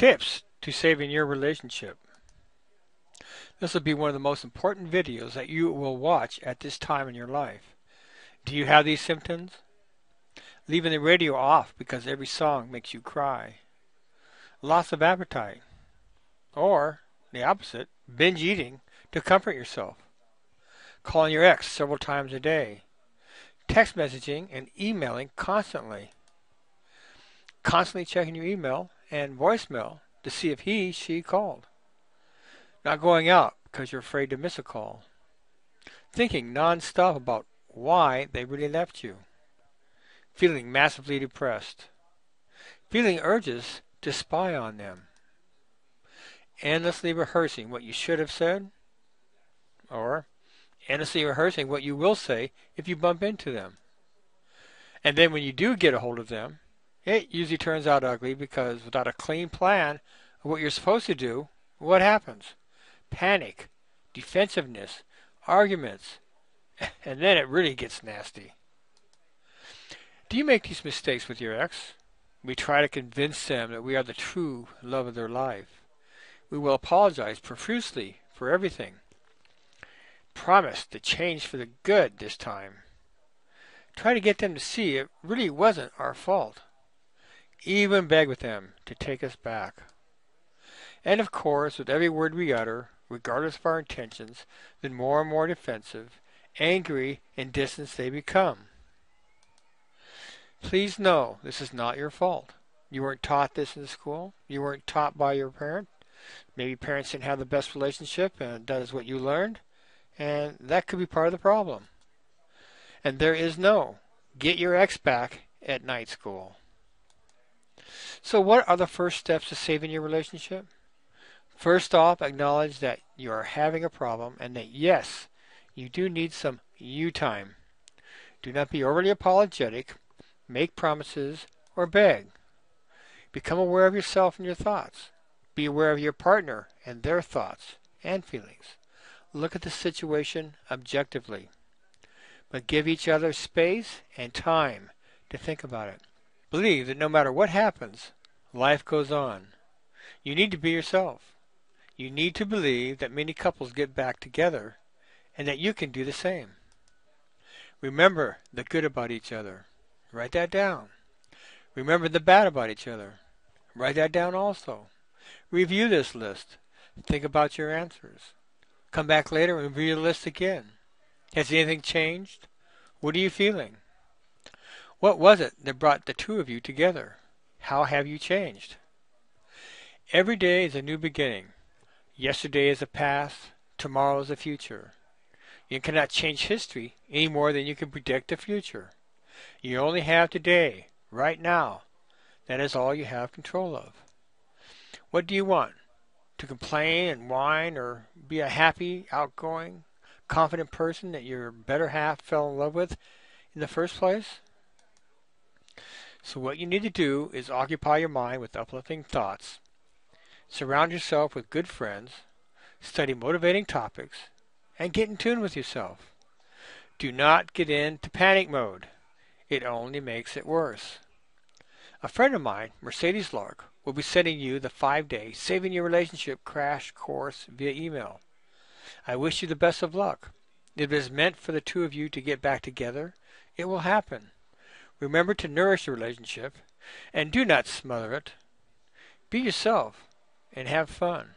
Tips to saving your relationship. This will be one of the most important videos that you will watch at this time in your life. Do you have these symptoms? Leaving the radio off because every song makes you cry. Loss of appetite. Or, the opposite, binge eating to comfort yourself. Calling your ex several times a day. Text messaging and emailing constantly. Constantly checking your email and voicemail to see if she called. Not going out because you're afraid to miss a call. Thinking non-stop about why they really left you. Feeling massively depressed. Feeling urges to spy on them. Endlessly rehearsing what you should have said. Or endlessly rehearsing what you will say if you bump into them. And then when you do get a hold of them, it usually turns out ugly because without a clean plan of what you're supposed to do, what happens? Panic, defensiveness, arguments, and then it really gets nasty. Do you make these mistakes with your ex? We try to convince them that we are the true love of their life. We will apologize profusely for everything. Promise to change for the good this time. Try to get them to see it really wasn't our fault. Even beg with them to take us back. And of course, with every word we utter, regardless of our intentions, then more and more defensive, angry, and distant they become. Please know this is not your fault. You weren't taught this in school. You weren't taught by your parent. Maybe parents didn't have the best relationship and that is what you learned. And that could be part of the problem. And there is no get your ex back at night school. So what are the first steps to saving your relationship? First off, acknowledge that you are having a problem and that yes, you do need some you time. Do not be overly apologetic, make promises, or beg. Become aware of yourself and your thoughts. Be aware of your partner and their thoughts and feelings. Look at the situation objectively, but give each other space and time to think about it. Believe that no matter what happens, life goes on. You need to be yourself. You need to believe that many couples get back together and that you can do the same. Remember the good about each other. Write that down. Remember the bad about each other. Write that down also. Review this list. Think about your answers. Come back later and review the list again. Has anything changed? What are you feeling? What was it that brought the two of you together? How have you changed? Every day is a new beginning. Yesterday is the past. Tomorrow is the future. You cannot change history any more than you can predict the future. You only have today, right now. That is all you have control of. What do you want? To complain and whine or be a happy, outgoing, confident person that your better half fell in love with in the first place? So what you need to do is occupy your mind with uplifting thoughts. Surround yourself with good friends, study motivating topics, and get in tune with yourself. Do not get into panic mode. It only makes it worse. A friend of mine, Mercedes Lark, will be sending you the 5-day Saving Your Relationship crash course via email. I wish you the best of luck. If it is meant for the two of you to get back together, it will happen. Remember to nourish your relationship and do not smother it. Be yourself and have fun.